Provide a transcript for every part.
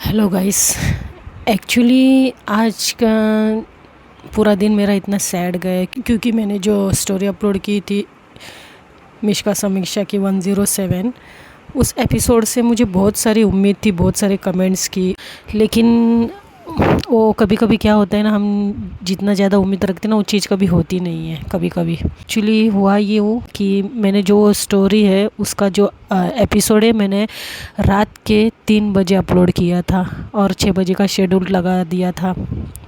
Hello guys. Actually आज का पूरा दिन मेरा इतना सैड गया क्योंकि मैंने जो स्टोरी अपलोड की थी मिष्का समीक्षा की 107 उस एपिसोड से मुझे बहुत सारी उम्मीद थी, बहुत सारे कमेंट्स की। लेकिन वो कभी कभी क्या होता है ना, हम जितना ज़्यादा उम्मीद रखते हैं ना वो चीज़ कभी होती नहीं है। कभी कभी एक्चुअली हुआ ये वो कि मैंने जो स्टोरी है उसका जो एपिसोड है मैंने रात के 3 बजे अपलोड किया था और 6 बजे का शेड्यूल लगा दिया था।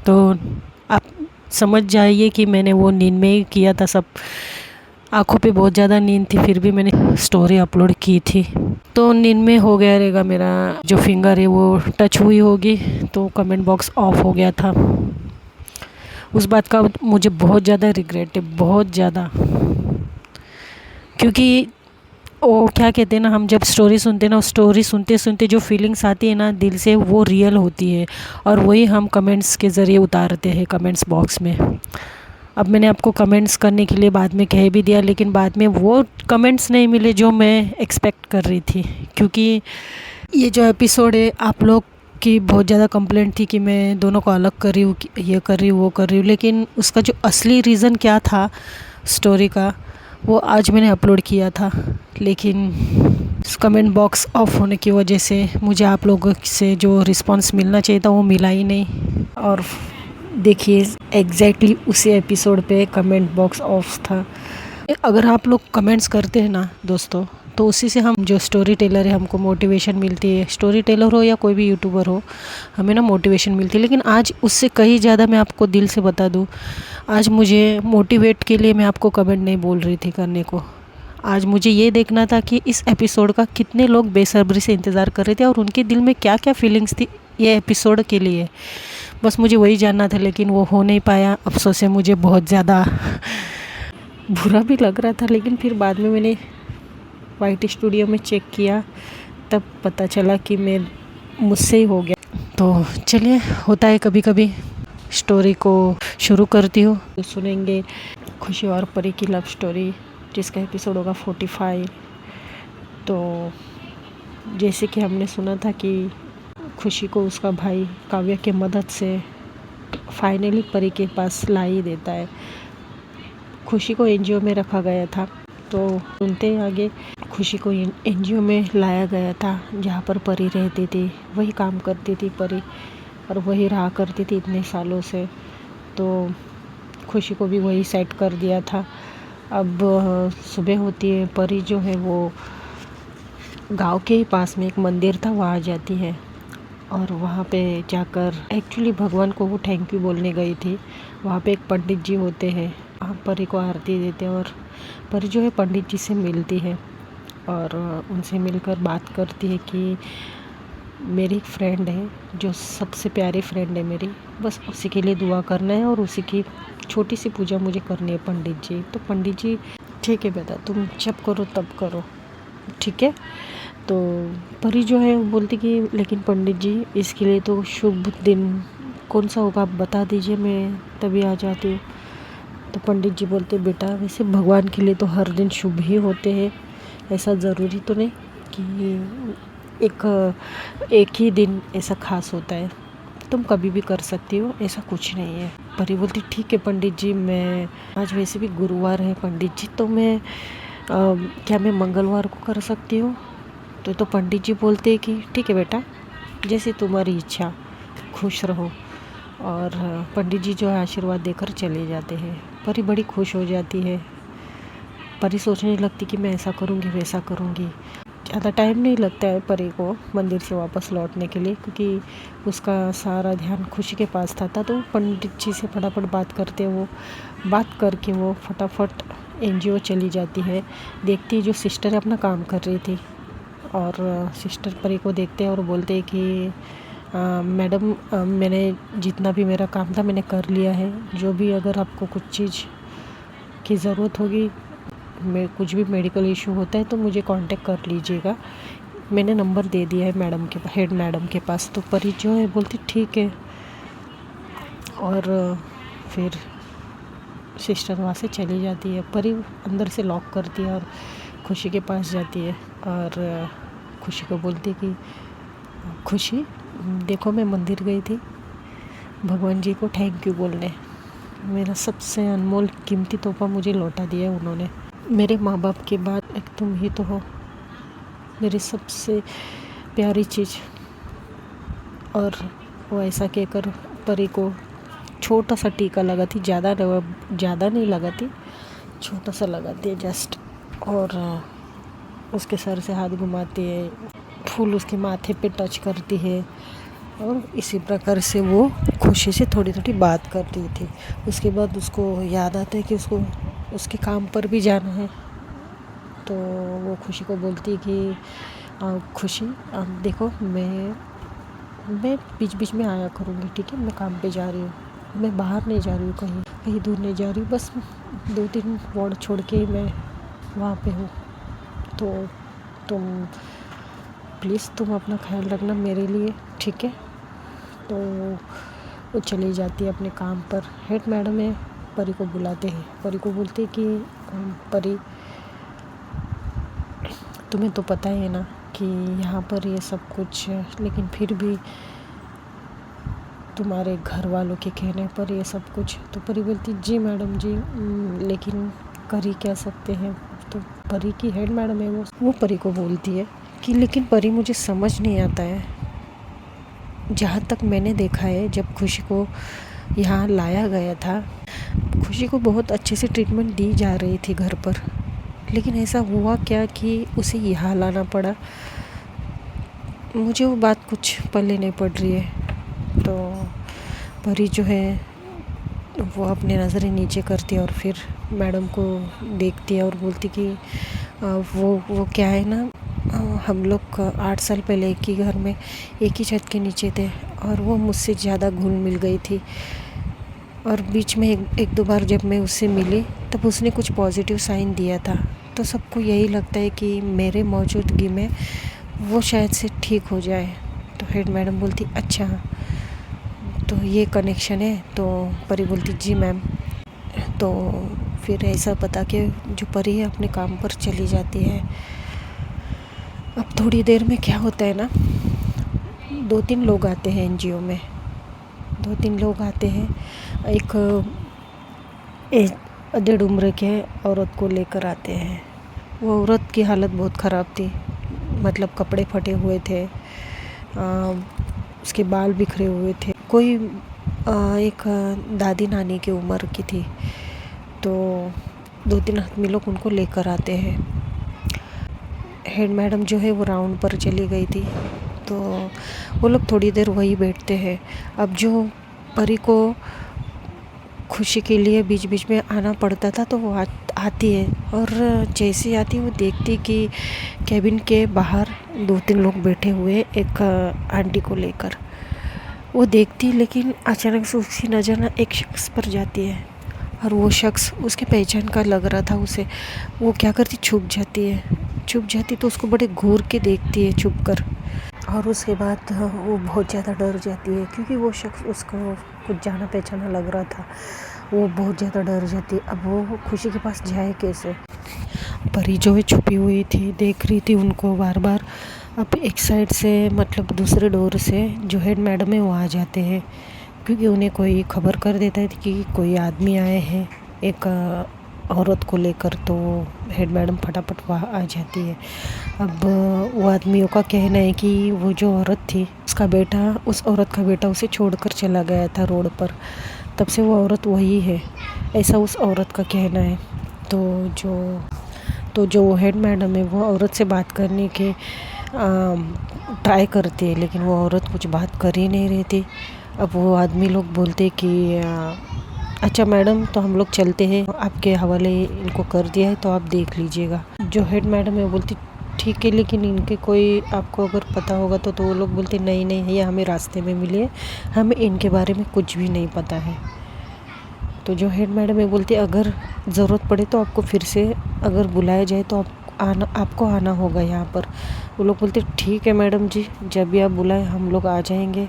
तो आप समझ जाइए कि मैंने वो नींद में ही किया था। सब आँखों पे बहुत ज़्यादा नींद थी, फिर भी मैंने स्टोरी अपलोड की थी। तो नींद में हो गया रहेगा, मेरा जो फिंगर है वो टच हुई होगी तो कमेंट बॉक्स ऑफ हो गया था। उस बात का मुझे बहुत ज़्यादा रिग्रेट है, बहुत ज़्यादा। क्योंकि वो क्या कहते हैं ना, हम जब स्टोरी सुनते हैं ना, स्टोरी सुनते सुनते जो फीलिंग्स आती है ना दिल से, वो रियल होती है और वही हम कमेंट्स के ज़रिए उतारते हैं कमेंट्स बॉक्स में। अब मैंने आपको कमेंट्स करने के लिए बाद में कह भी दिया, लेकिन बाद में वो कमेंट्स नहीं मिले जो मैं एक्सपेक्ट कर रही थी। क्योंकि ये जो एपिसोड है आप लोग की बहुत ज़्यादा कंप्लेंट थी कि मैं दोनों को अलग कर रही हूँ, ये कर रही हूँ, वो कर रही हूँ। लेकिन उसका जो असली रीज़न क्या था स्टोरी का, वो आज मैंने अपलोड किया था। लेकिन कमेंट बॉक्स ऑफ होने की वजह से मुझे आप लोगों से जो रिस्पांस मिलना चाहिए था वो मिला ही नहीं। और देखिए एग्जैक्टली उसी एपिसोड पे कमेंट बॉक्स ऑफ था। अगर आप लोग कमेंट्स करते हैं ना दोस्तों, तो उसी से हम जो स्टोरी टेलर है हमको मोटिवेशन मिलती है। स्टोरी टेलर हो या कोई भी यूट्यूबर हो, हमें ना मोटिवेशन मिलती है। लेकिन आज उससे कहीं ज़्यादा मैं आपको दिल से बता दूँ, आज मुझे मोटिवेट के लिए मैं आपको कमेंट नहीं बोल रही थी करने को। आज मुझे ये देखना था कि इस एपिसोड का कितने लोग बेसब्री से इंतज़ार कर रहे थे और उनके दिल में क्या क्या फीलिंग्स थी ये एपिसोड के लिए। बस मुझे वही जानना था, लेकिन वो हो नहीं पाया। अफसोस है, मुझे बहुत ज़्यादा बुरा भी लग रहा था। लेकिन फिर बाद में मैंने वाईटी स्टूडियो में चेक किया, तब पता चला कि मैं मुझसे ही हो गया। तो चलिए, होता है कभी कभी। स्टोरी को शुरू करती हूँ। तो सुनेंगे खुशी और परी की लव स्टोरी, जिसका एपिसोड होगा 45। तो जैसे कि हमने सुना था कि खुशी को उसका भाई काव्या के मदद से फाइनली परी के पास ला ही देता है। खुशी को एनजीओ में रखा गया था, तो सुनते ही आगे खुशी को एनजीओ में लाया गया था जहाँ पर परी रहती थी। वही काम करती थी परी और वही रहा करती थी इतने सालों से। तो खुशी को भी वही सेट कर दिया था। अब सुबह होती है, परी जो है वो गांव के ही पास में एक मंदिर था वहाँ जाती है और वहाँ पे जाकर एक्चुअली भगवान को वो थैंक यू बोलने गई थी। वहाँ पे एक पंडित जी होते हैं, आप परी को आरती देते हैं और परी जो है पंडित जी से मिलती है और उनसे मिलकर बात करती है कि मेरी एक फ्रेंड है जो सबसे प्यारी फ्रेंड है मेरी, बस उसी के लिए दुआ करना है और उसी की छोटी सी पूजा मुझे करनी है पंडित जी। तो पंडित जी, ठीक है बेटा, तुम जब करो तब करो, ठीक है। तो परी जो है वो बोलती कि लेकिन पंडित जी इसके लिए तो शुभ दिन कौन सा होगा, आप बता दीजिए, मैं तभी आ जाती हूँ। तो पंडित जी बोलते बेटा, वैसे भगवान के लिए तो हर दिन शुभ ही होते हैं, ऐसा ज़रूरी तो नहीं कि एक ही दिन ऐसा खास होता है, तुम कभी भी कर सकती हो, ऐसा कुछ नहीं है। परी बोलती ठीक है पंडित जी, मैं आज वैसे भी गुरुवार है पंडित जी, तो मैं क्या मैं मंगलवार को कर सकती हूँ। तो पंडित जी बोलते हैं कि ठीक है बेटा, जैसी तुम्हारी इच्छा, खुश रहो। और पंडित जी जो है आशीर्वाद देकर चले जाते हैं। परी बड़ी खुश हो जाती है। परी सोचने लगती कि मैं ऐसा करूँगी वैसा करूँगी। ज़्यादा टाइम नहीं लगता है परी को मंदिर से वापस लौटने के लिए, क्योंकि उसका सारा ध्यान खुशी के पास था। तो पंडित जी से फटाफट बात करते, वो बात करके वो फटाफट एनजीओ चली जाती है। देखती है जो सिस्टर अपना काम कर रही थी और सिस्टर परी को देखते हैं और बोलते हैं कि मैडम, मैंने जितना भी मेरा काम था मैंने कर लिया है। जो भी अगर आपको कुछ चीज़ की ज़रूरत होगी, मैं कुछ भी मेडिकल इशू होता है तो मुझे कांटेक्ट कर लीजिएगा, मैंने नंबर दे दिया है मैडम के हेड मैडम के पास। तो परी जो है बोलती ठीक है और फिर सिस्टर वहाँ से चली जाती है। परी अंदर से लॉक करती है और खुशी के पास जाती है और खुशी को बोलती कि खुशी, देखो मैं मंदिर गई थी भगवान जी को थैंक यू बोलने। मेरा सबसे अनमोल कीमती तोहफा मुझे लौटा दिया उन्होंने। मेरे माँ बाप के बाद एक तुम ही तो हो मेरी सबसे प्यारी चीज़। और वो ऐसा कहकर परी को छोटा सा टीका लगाती, ज़्यादा नहीं लगाती, छोटा सा लगाती है जस्ट। और उसके सर से हाथ घुमाती है, फूल उसके माथे पे टच करती है और इसी प्रकार से वो खुशी से थोड़ी थोड़ी बात करती थी। उसके बाद उसको याद आता है कि उसको उसके काम पर भी जाना है, तो वो खुशी को बोलती कि खुशी देखो मैं बीच बीच में आया करूँगी, ठीक है, मैं काम पे जा रही हूँ, मैं बाहर नहीं जा रही हूँ, कहीं दूर नहीं जा रही हूँ, बस 2-3 वार्ड छोड़ के मैं वहाँ पे हूँ, तो तुम प्लीज़ तुम अपना ख्याल रखना मेरे लिए, ठीक है। तो वो चली जाती है अपने काम पर। हेड मैडम है, परी को बुलाते हैं, परी को बोलते कि परी तुम्हें तो पता ही है ना कि यहाँ पर ये सब कुछ, लेकिन फिर भी तुम्हारे घर वालों के कहने पर ये सब कुछ। तो परी बोलती जी मैडम जी, लेकिन कर ही क्या सकते हैं। तो परी की हेड मैडम है वो परी को बोलती है कि लेकिन परी मुझे समझ नहीं आता है, जहाँ तक मैंने देखा है जब खुशी को यहाँ लाया गया था, खुशी को बहुत अच्छे से ट्रीटमेंट दी जा रही थी घर पर, लेकिन ऐसा हुआ क्या कि उसे यहाँ लाना पड़ा। मुझे वो बात कुछ पल्ले नहीं पड़ रही है। तो परी जो है वो अपने नज़रें नीचे करती है और फिर मैडम को देखती है और बोलती कि वो क्या है ना, हम लोग 8 साल पहले एक ही घर में एक ही छत के नीचे थे और वो मुझसे ज़्यादा घुल मिल गई थी। और बीच में एक दो बार जब मैं उससे मिली तब उसने कुछ पॉजिटिव साइन दिया था, तो सबको यही लगता है कि मेरे मौजूदगी में वो शायद से ठीक हो जाए। तो हेड मैडम बोलती अच्छा तो ये कनेक्शन है। तो परी बोलती जी मैम। तो फिर ऐसा बता के जो परी है अपने काम पर चली जाती है। अब थोड़ी देर में क्या होता है ना, 2-3 लोग आते हैं एनजीओ में, 2-3 लोग आते हैं। एक अधेड़ उम्र के औरत को लेकर आते हैं। वो औरत की हालत बहुत ख़राब थी, मतलब कपड़े फटे हुए थे, उसके बाल बिखरे हुए थे। कोई एक दादी नानी की उम्र की थी। तो 2-3 आदमी लोग उनको लेकर आते हैं। हेड मैडम जो है वो राउंड पर चली गई थी, तो वो लोग थोड़ी देर वही बैठते हैं। अब जो परी को खुशी के लिए बीच बीच में आना पड़ता था, तो वो आती है और जैसे आती वो देखती कि कैबिन के बाहर 2-3 लोग बैठे हुए एक आंटी को लेकर। वो देखती, लेकिन अचानक से उसकी नज़र ना एक शख्स पर जाती है और वो शख्स उसके पहचान का लग रहा था उसे। वो क्या करती, छुप जाती तो उसको बड़े घूर के देखती है छुप कर। और उसके बाद वो बहुत ज़्यादा डर जाती है, क्योंकि वो शख्स उसको कुछ जाना पहचाना लग रहा था। वो बहुत ज़्यादा डर जाती है। अब वो खुशी के पास जाए कैसे। परी जो है छुपी हुई थी, देख रही थी उनको बार बार। अब एक साइड से, मतलब दूसरे डोर से जो हेड मैडम है वो आ जाते हैं, क्योंकि उन्हें कोई खबर कर देता है कि कोई आदमी आए हैं एक औरत को लेकर। तो हेड मैडम फटाफट वहाँ आ जाती है। अब वो आदमियों का कहना है कि वो जो औरत थी उस औरत का बेटा उसे छोड़कर चला गया था रोड पर, तब से वो औरत वही है, ऐसा उस औरत का कहना है। तो जो हेड मैडम है वो औरत से बात करने के ट्राई करती है, लेकिन वो औरत कुछ बात कर ही नहीं रही थी। अब वो आदमी लोग बोलते कि अच्छा मैडम, तो हम लोग चलते हैं, आपके हवाले इनको कर दिया है, तो आप देख लीजिएगा। जो हेड मैडम है बोलती ठीक है, लेकिन इनके कोई आपको अगर पता होगा तो वो लोग बोलते नहीं ये हमें रास्ते में मिले, हमें इनके बारे में कुछ भी नहीं पता है। तो जो हेड मैडम है बोलती अगर ज़रूरत पड़े तो आपको फिर से अगर बुलाया जाए तो आपको आना होगा यहाँ पर। वो लोग बोलते ठीक है मैडम जी, जब भी आप बुलाएं हम लोग आ जाएंगे,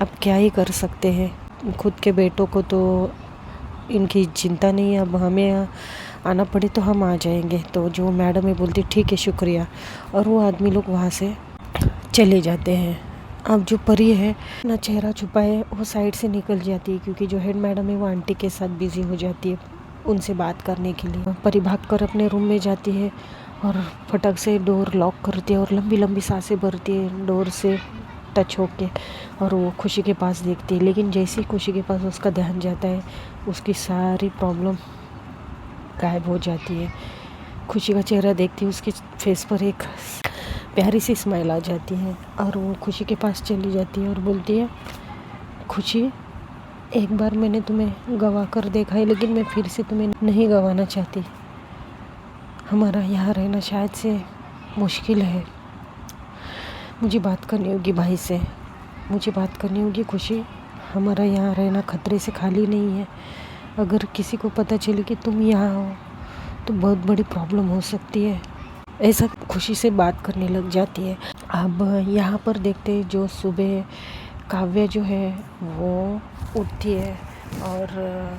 अब क्या ही कर सकते हैं। खुद के बेटों को तो इनकी चिंता नहीं है, अब हमें आना पड़े तो हम आ जाएंगे। तो जो मैडम है बोलती ठीक है शुक्रिया, और वो आदमी लोग वहाँ से चले जाते हैं। अब जो परी है ना चेहरा छुपाए वो साइड से निकल जाती है, क्योंकि जो हेड मैडम है वो आंटी के साथ बिजी हो जाती है उनसे बात करने के लिए। परी भाग कर अपने रूम में जाती है और फटक से डोर लॉक करती है और लंबी लंबी सांसें भरती है डोर से टच होके, और वो खुशी के पास देखती है। लेकिन जैसे ही खुशी के पास उसका ध्यान जाता है उसकी सारी प्रॉब्लम गायब हो जाती है। खुशी का चेहरा देखती है, उसके फेस पर एक प्यारी सी स्माइल आ जाती है और वो खुशी के पास चली जाती है और बोलती है, खुशी एक बार मैंने तुम्हें गवा कर देखा है, लेकिन मैं फिर से तुम्हें नहीं गंवाना चाहती। हमारा यहाँ रहना शायद से मुश्किल है। मुझे बात करनी होगी भाई से, मुझे बात करनी होगी खुशी। हमारा यहाँ रहना खतरे से खाली नहीं है। अगर किसी को पता चले कि तुम यहाँ हो तो बहुत बड़ी प्रॉब्लम हो सकती है। ऐसा खुशी से बात करने लग जाती है। अब यहाँ पर देखते हैं जो सुबह काव्या जो है वो उठती है और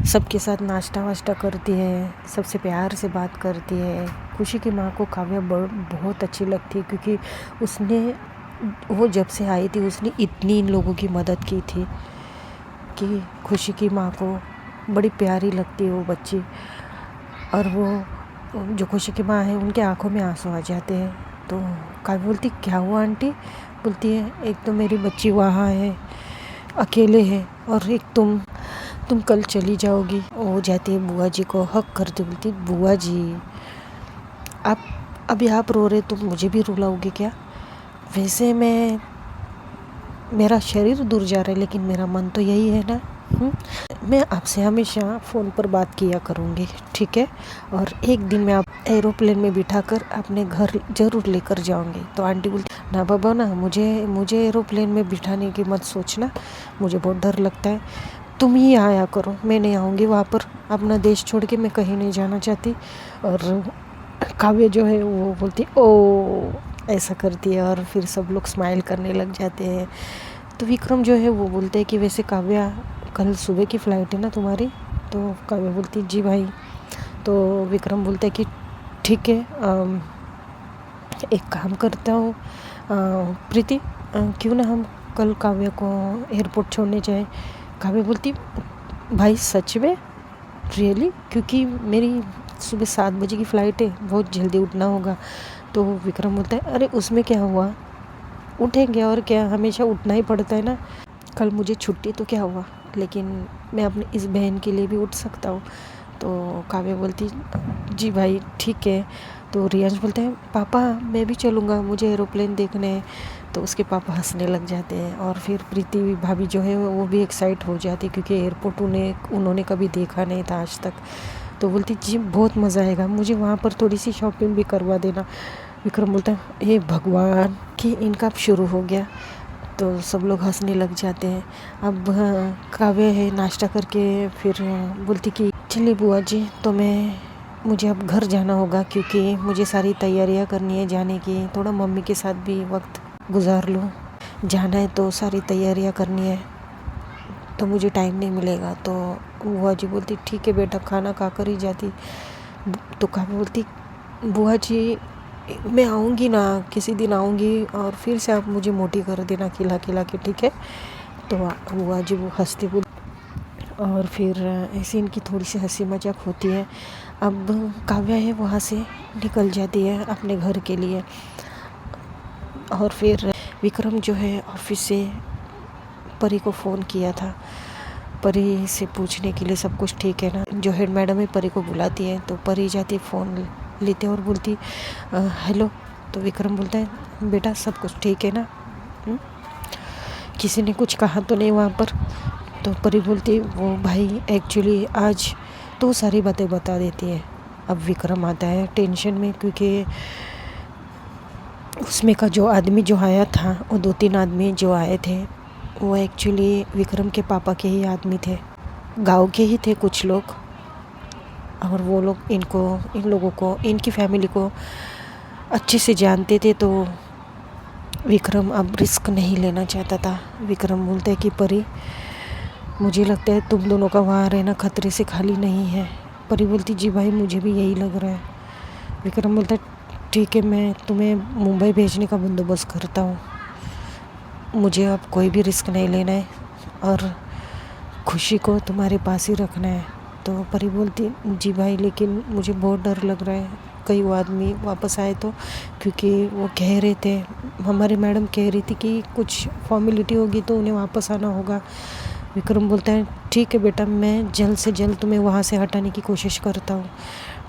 सबके साथ नाश्ता वाश्ता करती है, सबसे प्यार से बात करती है। खुशी की माँ को काव्या बहुत अच्छी लगती है, क्योंकि उसने वो जब से आई थी उसने इतनी इन लोगों की मदद की थी कि खुशी की माँ को बड़ी प्यारी लगती है वो बच्ची। और वो जो खुशी की माँ है उनके आंखों में आंसू आ जाते हैं। तो काव्या बोलती, क्या हुआ आंटी? बोलती है, एक तो मेरी बच्ची वहाँ है अकेले है, और एक तुम कल चली जाओगी। वो जाती है बुआ जी को हक करती, बोलती, बुआ जी अभी आप रो रहे तो मुझे भी रुलाओगे क्या? वैसे मेरा शरीर दूर जा रहा है लेकिन मेरा मन तो यही है ना। मैं आपसे हमेशा फ़ोन पर बात किया करूँगी, ठीक है? और एक दिन मैं आप एरोप्लेन में बिठाकर अपने घर ज़रूर लेकर जाऊँगी। तो आंटी बोलती, ना बाबा ना, मुझे एरोप्लेन में बिठाने की मत सोचना, मुझे बहुत डर लगता है। तुम ही आया करो, मैं नहीं आऊँगी वहाँ पर। अपना देश छोड़ के मैं कहीं नहीं जाना चाहती। और काव्य जो है वो बोलती, ओ ऐसा करती है और फिर सब लोग स्माइल करने लग जाते हैं। तो विक्रम जो है वो बोलते हैं कि वैसे काव्या कल सुबह की फ़्लाइट है ना तुम्हारी? तो काव्या बोलती, जी भाई। तो विक्रम बोलता है कि ठीक है, एक काम करता हूँ प्रीति, क्यों ना हम कल काव्या को एयरपोर्ट छोड़ने जाए। काव्या बोलती, भाई सच में? रियली? क्योंकि मेरी सुबह 7 बजे की फ़्लाइट है, बहुत जल्दी उठना होगा। तो विक्रम बोलता है, अरे उसमें क्या हुआ, उठेंगे और क्या, हमेशा उठना ही पड़ता है ना। कल मुझे छुट्टी तो क्या हुआ, लेकिन मैं अपनी इस बहन के लिए भी उठ सकता हूँ। तो काव्या बोलती, जी भाई ठीक है। तो रियांश बोलते हैं, पापा मैं भी चलूँगा, मुझे एरोप्लेन देखने है। तो उसके पापा हंसने लग जाते हैं और फिर प्रीति भाभी जो है वो भी एक्साइट हो जाती है, क्योंकि एयरपोर्ट उन्होंने कभी देखा नहीं था आज तक। तो बोलती, जी बहुत मज़ा आएगा, मुझे वहाँ पर थोड़ी सी शॉपिंग भी करवा देना। विक्रम बोलता है, हे भगवान कि इनका अब शुरू हो गया। तो सब लोग हंसने लग जाते हैं। अब काव्या है नाश्ता करके फिर बोलती कि चलिए बुआ जी, तो मुझे अब घर जाना होगा, क्योंकि मुझे सारी तैयारियां करनी है जाने की। थोड़ा मम्मी के साथ भी वक्त गुजार लूँ, जाना है तो सारी तैयारियां करनी है, तो मुझे टाइम नहीं मिलेगा। तो बुआ जी बोलती, ठीक है बेटा, खाना खा कर ही जाती। तो काव्या बोलती, बुआ जी मैं आऊँगी ना, किसी दिन आऊँगी और फिर से आप मुझे मोटी कर देना खिला खिला के, ठीक है? तो बुआ जी वो हंसती बोल, और फिर ऐसे इनकी थोड़ी सी हंसी मजाक होती है। अब काव्या है वहाँ से निकल जाती है अपने घर के लिए। और फिर विक्रम जो है ऑफिस से परी को फ़ोन किया था, परी से पूछने के लिए सब कुछ ठीक है ना। जो हेड मैडम है परी को बुलाती है, तो परी जाती फ़ोन लेते और बोलती, हेलो। तो विक्रम बोलता है, बेटा सब कुछ ठीक है ना? किसी ने कुछ कहा तो नहीं वहाँ पर? तो परी बोलती, वो भाई एक्चुअली आज तो सारी बातें बता देती है। अब विक्रम आता है टेंशन में, क्योंकि उसमें का जो आदमी जो आया था, वो 2-3 आदमी जो आए थे वो एक्चुअली विक्रम के पापा के ही आदमी थे, गांव के ही थे कुछ लोग। और वो लोग इन लोगों को, इनकी फैमिली को अच्छे से जानते थे। तो विक्रम अब रिस्क नहीं लेना चाहता था। विक्रम बोलते हैं कि परी मुझे लगता है तुम दोनों का वहाँ रहना खतरे से खाली नहीं है। परी बोलती, जी भाई मुझे भी यही लग रहा है। विक्रम बोलता है, ठीक है, मैं तुम्हें मुंबई भेजने का बंदोबस्त करता हूँ। मुझे अब कोई भी रिस्क नहीं लेना है और खुशी को तुम्हारे पास ही रखना है। तो परी बोलती जी भाई, लेकिन मुझे बहुत डर लग रहा है कहीं वो आदमी वापस आए तो, क्योंकि वो कह रहे थे, हमारी मैडम कह रही थी कि कुछ फॉर्मेलिटी होगी तो उन्हें वापस आना होगा। विक्रम बोलता है ठीक है बेटा, मैं जल्द से जल्द तुम्हें वहाँ से हटाने की कोशिश करता हूँ,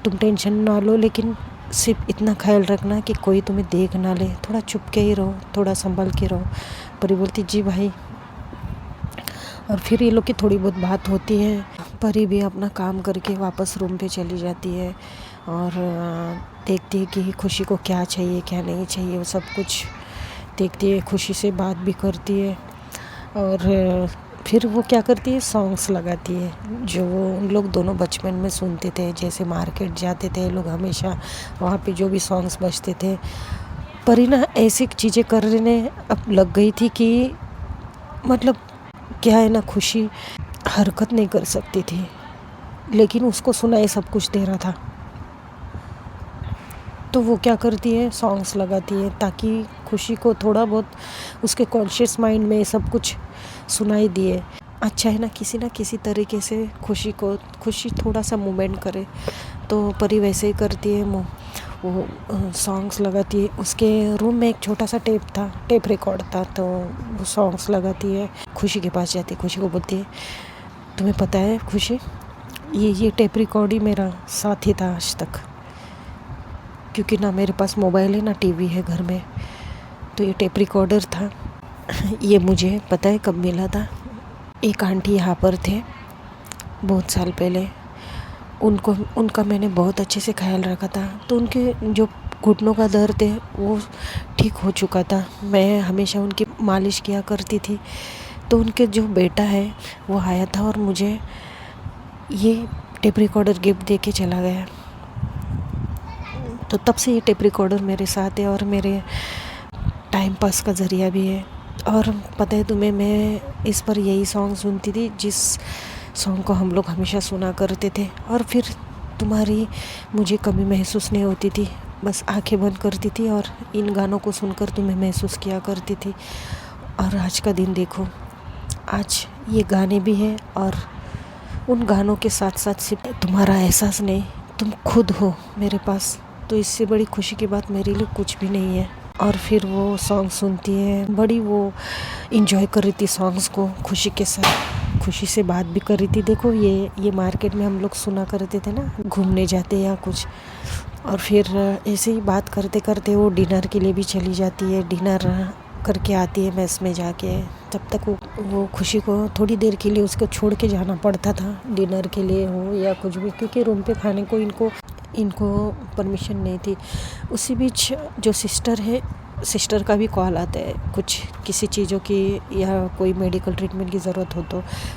तुम टेंशन ना लो, लेकिन सिर्फ इतना ख्याल रखना कि कोई तुम्हें देख ना ले, थोड़ा चुप के ही रहो, थोड़ा संभल के रहो। परी बोलती जी भाई। और फिर ये लोग की थोड़ी बहुत बात होती है। परी भी अपना काम करके वापस रूम पे चली जाती है और देखती है कि खुशी को क्या चाहिए क्या नहीं चाहिए, वो सब कुछ देखती है, खुशी से बात भी करती है। और फिर वो क्या करती है, सॉन्ग्स लगाती है जो वो उन लोग दोनों बचपन में सुनते थे। जैसे मार्केट जाते थे लोग, हमेशा वहाँ पे जो भी सॉन्ग्स बजते थे, परी ना ऐसी चीज़ें करने अब लग गई थी कि मतलब क्या है ना, खुशी हरकत नहीं कर सकती थी, लेकिन उसको सुनाई सब कुछ दे रहा था। तो वो क्या करती है, सॉन्ग्स लगाती है ताकि खुशी को थोड़ा बहुत उसके कॉन्शियस माइंड में सब कुछ सुनाई दिए। अच्छा है ना किसी तरीके से खुशी थोड़ा सा मूवमेंट करे। तो परी वैसे ही करती है, वो सॉन्ग्स लगाती है। उसके रूम में एक छोटा सा टेप रिकॉर्ड था, तो वो सॉन्ग्स लगाती है। खुशी के पास जाती है, खुशी को बोलती है तुम्हें पता है खुशी, ये टेप रिकॉर्ड ही मेरा साथी था आज तक, क्योंकि ना मेरे पास मोबाइल है ना टीवी है घर में, तो ये टेप रिकॉर्डर था। ये मुझे पता है कब मिला था, एक आंटी यहाँ पर थे बहुत साल पहले, उनका मैंने बहुत अच्छे से ख्याल रखा था, तो उनके जो घुटनों का दर्द है वो ठीक हो चुका था। मैं हमेशा उनकी मालिश किया करती थी। तो उनके जो बेटा है वो आया था और मुझे ये टेप रिकॉर्डर गिफ्ट दे के चला गया। तो तब से ये टेप रिकॉर्डर मेरे साथ है और मेरे टाइम पास का ज़रिया भी है। और पता है तुम्हें, मैं इस पर यही सॉन्ग सुनती थी जिस सॉन्ग को हम लोग हमेशा सुना करते थे, और फिर तुम्हारी मुझे कभी महसूस नहीं होती थी, बस आंखें बंद करती थी और इन गानों को सुनकर तुम्हें महसूस किया करती थी। और आज का दिन देखो, आज ये गाने भी हैं और उन गानों के साथ साथ सिर्फ तुम्हारा एहसास नहीं, तुम खुद हो मेरे पास। तो इससे बड़ी खुशी की बात मेरे लिए कुछ भी नहीं है। और फिर वो सॉन्ग सुनती है, बड़ी वो इंजॉय कर रही थी सॉन्ग्स को खुशी के साथ, खुशी से बात भी कर रही थी। देखो ये मार्केट में हम लोग सुना करते थे ना, घूमने जाते या कुछ, और फिर ऐसे ही बात करते करते वो डिनर के लिए भी चली जाती है, डिनर करके आती है मेस में जाके। तब तक वो खुशी को थोड़ी देर के लिए उसको छोड़ के जाना पड़ता था, डिनर के लिए हो या कुछ भी, क्योंकि रूम पे खाने को इनको परमिशन नहीं थी। उसी बीच जो सिस्टर है, सिस्टर का भी कॉल आता है कुछ किसी चीज़ों की या कोई मेडिकल ट्रीटमेंट की ज़रूरत हो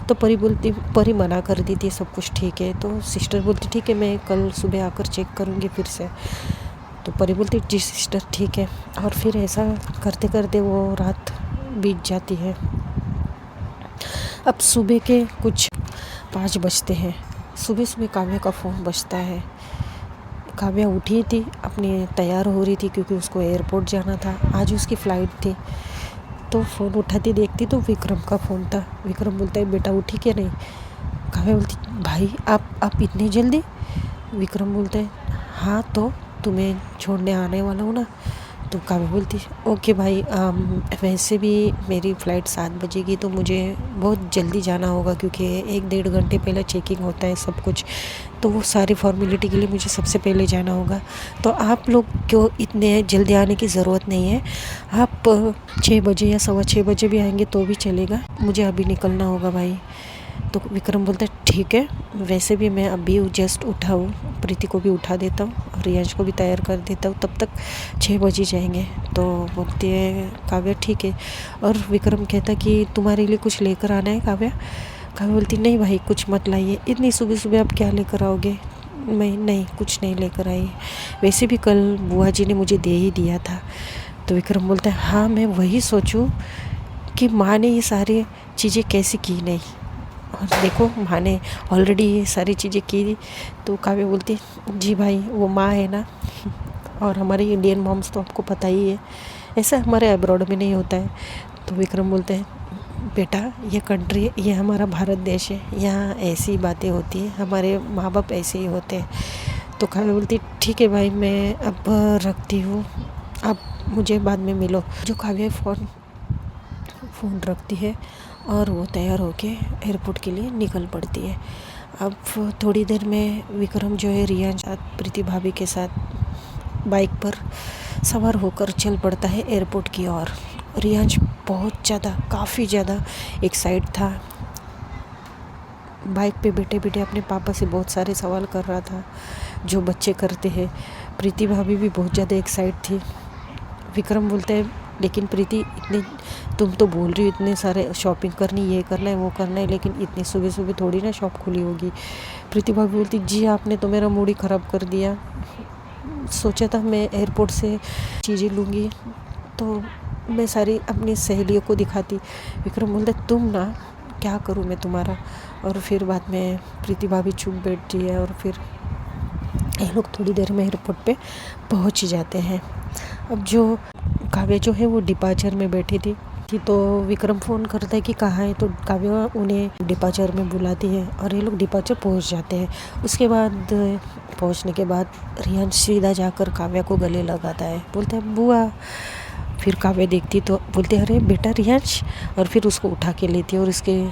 तो परी मना कर दी थी, सब कुछ ठीक है। तो सिस्टर बोलती ठीक है, मैं कल सुबह आकर चेक करूँगी फिर से। तो परी बोलती जी सिस्टर ठीक है। और फिर ऐसा करते करते वो रात बीत जाती है। अब सुबह के कुछ 5 बजते हैं। सुबह काव्या का फ़ोन बजता है। काव्या उठी थी, अपनी तैयार हो रही थी क्योंकि उसको एयरपोर्ट जाना था, आज उसकी फ़्लाइट थी। तो फ़ोन उठाती देखती तो विक्रम का फ़ोन था। विक्रम बोलता है बेटा उठी क्या नहीं? काव्या बोलती भाई आप इतनी जल्दी? विक्रम बोलता है हाँ, तो तुम्हें छोड़ने आने वाला हूँ ना। तो काव्या बोलती ओके भाई, वैसे भी मेरी फ़्लाइट 7 बजे, तो मुझे बहुत जल्दी जाना होगा क्योंकि 1-1.5 घंटे पहले चेकिंग होता है सब कुछ, तो वो सारी फॉर्मेलिटी के लिए मुझे सबसे पहले जाना होगा। तो आप लोग क्यों इतने जल्दी आने की ज़रूरत नहीं है, आप 6 बजे या 6:15 बजे भी आएंगे तो भी चलेगा, मुझे अभी निकलना होगा भाई। तो विक्रम बोलता है ठीक है, वैसे भी मैं अभी जस्ट उठा हूँ, प्रीति को भी उठा देता हूँ और रियांश को भी तैयार कर देता हूँ, तब तक 6 बजे जाएंगे। तो बोलती है काव्या ठीक है। और विक्रम कहता कि तुम्हारे लिए कुछ लेकर आना है काव्या? काव्या बोलती नहीं भाई कुछ मत लाइए, इतनी सुबह सुबह आप क्या लेकर आओगे? मैं नहीं, कुछ नहीं लेकर आई, वैसे भी कल बुआ जी ने मुझे दे ही दिया था। तो विक्रम बोलता है हाँ, मैं वही सोचूं कि माँ ने ये सारी चीज़ें कैसे की नहीं, और देखो माँ ने ऑलरेडी ये सारी चीज़ें की। तो काव्या बोलती जी भाई वो माँ है ना, और हमारी इंडियन मॉम्स तो आपको पता ही है, ऐसा हमारे अब्रॉड में नहीं होता है। तो विक्रम बोलते हैं बेटा ये कंट्री, ये हमारा भारत देश है, यहाँ ऐसी बातें होती हैं, हमारे माँ बाप ऐसे ही होते हैं। तो काव्या बोलती ठीक है भाई, मैं अब रखती हूँ, अब मुझे बाद में मिलो। जो काव्या फ़ोन रखती है और वो तैयार होके एयरपोर्ट के लिए निकल पड़ती है। अब थोड़ी देर में विक्रम जो है रिया साथ प्रीति भाभी के साथ बाइक पर सवार होकर चल पड़ता है एयरपोर्ट की ओर। रियांश बहुत ज़्यादा, काफ़ी ज़्यादा एक्साइट था। बाइक पे बैठे बैठे अपने पापा से बहुत सारे सवाल कर रहा था जो बच्चे करते हैं। प्रीति भाभी भी बहुत ज़्यादा एक्साइट थी। विक्रम बोलता है लेकिन प्रीति, इतने तुम तो बोल रही हो इतने सारे शॉपिंग करनी, ये करना है वो करना है, लेकिन इतनी सुबह सुबह थोड़ी ना शॉप खुली होगी। प्रीति भाभी बोलती जी आपने तो मेरा मूड ही ख़राब कर दिया। सोचा था मैं एयरपोर्ट से चीज़ें लूँगी तो मैं सारी अपनी सहेलियों को दिखाती। विक्रम बोलता तुम ना, क्या करूँ मैं तुम्हारा। और फिर बाद में प्रीति भाभी चुप बैठती है और फिर ये लोग थोड़ी देर में एयरपोर्ट पे पहुँच जाते हैं। अब जो काव्या जो है वो डिपार्चर में बैठी थी तो विक्रम फ़ोन करता है कि कहाँ है, तो काव्या उन्हें डिपार्चर में बुलाती है और ये लोग डिपार्चर पहुँच जाते हैं। उसके बाद पहुँचने के बाद रियांश सीधा जाकर काव्या को गले लगाता है, बोलता है बुआ। फिर काव्या देखती तो बोलती है अरे बेटा रियांश, और फिर उसको उठा के लेती है और इसके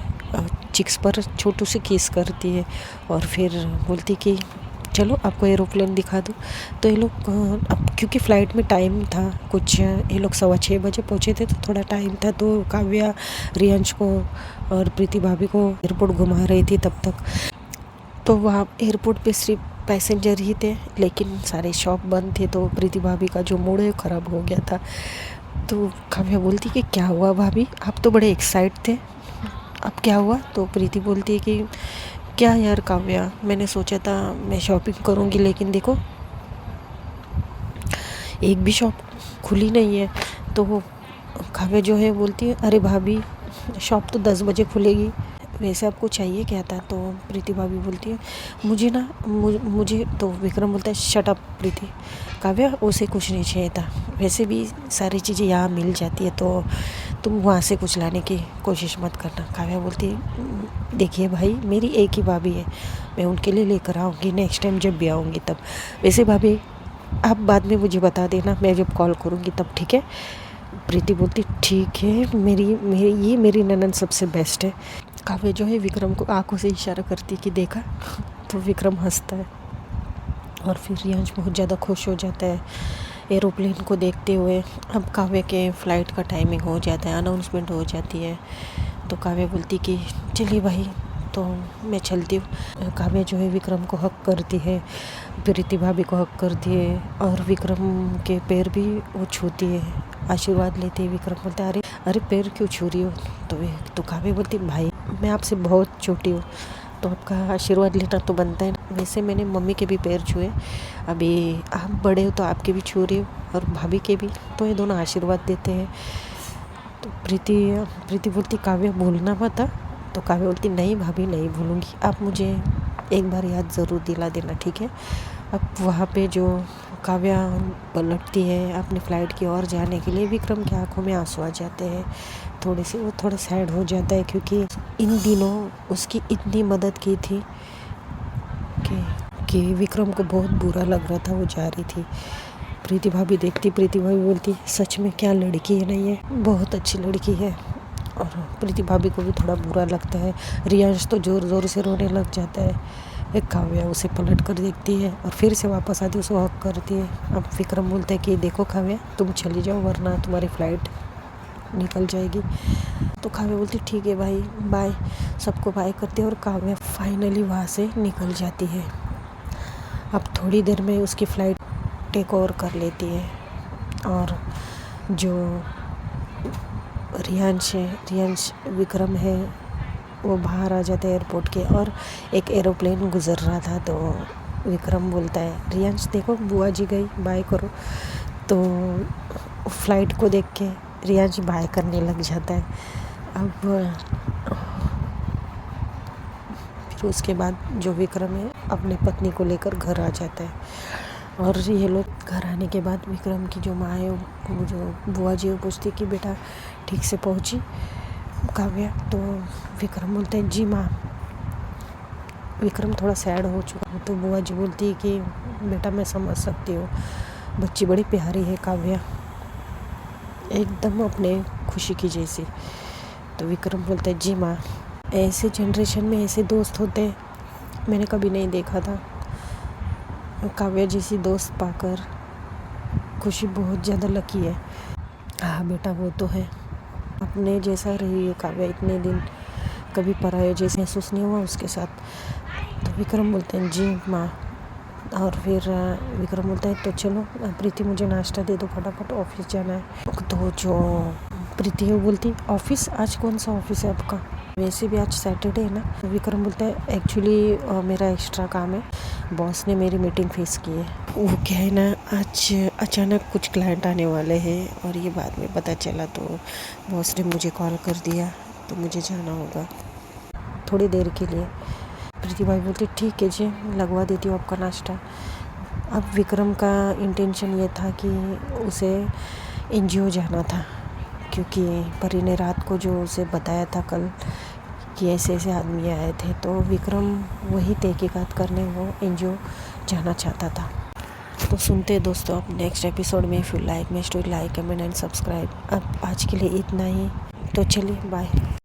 चिक्स पर छोटू से किस करती है और फिर बोलती कि चलो आपको एरोप्लेन दिखा दूँ। तो ये लोग अब क्योंकि फ़्लाइट में टाइम था कुछ, ये लोग 6:15 बजे पहुँचे थे तो थोड़ा टाइम था, तो काव्या रियांश को और प्रीति भाभी को एयरपोर्ट घुमा रही थी तब तक। तो वहाँ एयरपोर्ट पे सिर्फ पैसेंजर ही थे, लेकिन सारे शॉप बंद थे, तो प्रीति भाभी का जो मूड है ख़राब हो गया था। तो काव्या बोलती कि क्या हुआ भाभी, आप तो बड़े एक्साइट थे, अब क्या हुआ। तो प्रीति बोलती है कि क्या यार काव्या, मैंने सोचा था मैं शॉपिंग करूँगी, लेकिन देखो एक भी शॉप खुली नहीं है। तो काव्या जो है बोलती है अरे भाभी शॉप तो 10 बजे खुलेगी, वैसे आपको चाहिए क्या था। तो प्रीति भाभी बोलती है मुझे तो विक्रम बोलता है शट अप प्रीति, काव्या उसे कुछ नहीं चाहिए था, वैसे भी सारी चीज़ें यहाँ मिल जाती है, तो तुम वहाँ से कुछ लाने की कोशिश मत करना। काव्या बोलती है देखिए भाई मेरी एक ही भाभी है, मैं उनके लिए लेकर आऊँगी नेक्स्ट टाइम जब भी आऊँगी तब। वैसे भाभी आप बाद में मुझे बता देना, मैं जब कॉल करूँगी तब, ठीक है। प्रीति बोलती ठीक है, मेरी ननद सबसे बेस्ट है। काव्या जो है विक्रम को आंखों से इशारा करती कि देखा। तो विक्रम हंसता है और फिर रियांश बहुत ज़्यादा खुश हो जाता है एरोप्लेन को देखते हुए। अब काव्या के फ़्लाइट का टाइमिंग हो जाता है, अनाउंसमेंट हो जाती है। तो काव्या बोलती कि चलिए भाई तो मैं चलती हूँ। काव्या जो है विक्रम को हक करती है, प्रीति भाभी को हक करती है और विक्रम के पैर भी वो छूती है, आशीर्वाद लेती है। विक्रम बोलता है अरे पैर क्यों छू रही हो। तो काव्या बोलती भाई मैं आपसे बहुत छोटी हूँ, तो आपका आशीर्वाद लेना तो बनता है। वैसे मैंने मम्मी के भी पैर छुए, अभी आप बड़े हो तो आपके भी छू रही हो और भाभी के भी, तो ये दोनों आशीर्वाद देते हैं। तो प्रीति बोलती काव्या भूलना मत। तो काव्या बोलती नहीं भाभी नहीं भूलूंगी, आप मुझे एक बार याद ज़रूर दिला देना, ठीक है। अब वहाँ पे जो काव्या पलटती है अपनी फ़्लाइट की ओर जाने के लिए, विक्रम की आंखों में आंसू आ जाते हैं, वो थोड़ा सैड हो जाता है, क्योंकि इन दिनों उसकी इतनी मदद की थी कि विक्रम को बहुत बुरा लग रहा था, वो जा रही थी। प्रीति भाभी देखती, प्रीति भाभी बोलती सच में क्या लड़की है नहीं है, बहुत अच्छी लड़की है। और प्रीति भाभी को भी थोड़ा बुरा लगता है। रियांश तो ज़ोर ज़ोर से रोने लग जाता है। एक काव्या उसे पलट कर देखती है और फिर से वापस आती है, उसे हक करती है। अब विक्रम बोलता है कि देखो काव्या तुम चली जाओ वरना तुम्हारी फ़्लाइट निकल जाएगी। तो काव्या बोलती ठीक है भाई बाय, सबको बाय करती है और काव्या फाइनली वहाँ से निकल जाती है। अब थोड़ी देर में उसकी फ़्लाइट टेक ओवर कर लेती है और जो रियांश विक्रम है वो बाहर आ जाता है एयरपोर्ट के, और एक एरोप्लेन गुजर रहा था। तो विक्रम बोलता है रियांश देखो बुआ जी गई, बाय करो। तो फ़्लाइट को देख के रियांश बाय करने लग जाता है। अब फिर उसके बाद जो विक्रम है अपने पत्नी को लेकर घर आ जाता है। और ये लोग घर आने के बाद विक्रम की जो माँ है वो जो बुआ जी वो पूछती कि बेटा ठीक से पहुंची काव्या। तो विक्रम बोलते हैं जी माँ। विक्रम थोड़ा सैड हो चुका है तो बुआ जी बोलती है कि बेटा मैं समझ सकती हूँ, बच्ची बड़ी प्यारी है काव्या, एकदम अपने खुशी की जैसी। तो विक्रम बोलते हैं जी माँ। ऐसे जनरेशन में ऐसे दोस्त होते मैंने कभी नहीं देखा था। काव्या जैसी दोस्त पाकर खुशी बहुत ज़्यादा लकी है। हाँ बेटा वो तो है, अपने जैसा रही है काव्या इतने दिन, कभी पराये जैसे महसूस नहीं हुआ उसके साथ। तो विक्रम बोलते हैं जी माँ। और फिर विक्रम बोलता है तो चलो प्रीति मुझे नाश्ता दे दो, फटाफट ऑफिस जाना है। तो जो प्रीति है वो बोलती ऑफिस, आज कौन सा ऑफिस है आपका? वैसे भी आज सैटरडे है ना। विक्रम बोलता है एक्चुअली मेरा एक्स्ट्रा काम है, बॉस ने मेरी मीटिंग फिक्स की है। वो क्या है ना, आज अचानक कुछ क्लाइंट आने वाले हैं और ये बाद में पता चला, तो बॉस ने मुझे कॉल कर दिया तो मुझे जाना होगा थोड़ी देर के लिए। प्रीति भाई बोलती ठीक है जी, लगवा देती हूँ आपका नाश्ता। अब विक्रम का इंटेंशन ये था कि उसे एनजीओ जाना था, क्योंकि परी ने रात को जो उसे बताया था कल कि ऐसे ऐसे आदमी आए थे, तो विक्रम वही तहकीकात करने वो एनजीओ जाना चाहता था। तो सुनते हैं दोस्तों अब नेक्स्ट एपिसोड में। If you like my story, like comment and subscribe. अब आज के लिए इतना ही, तो चलिए बाय।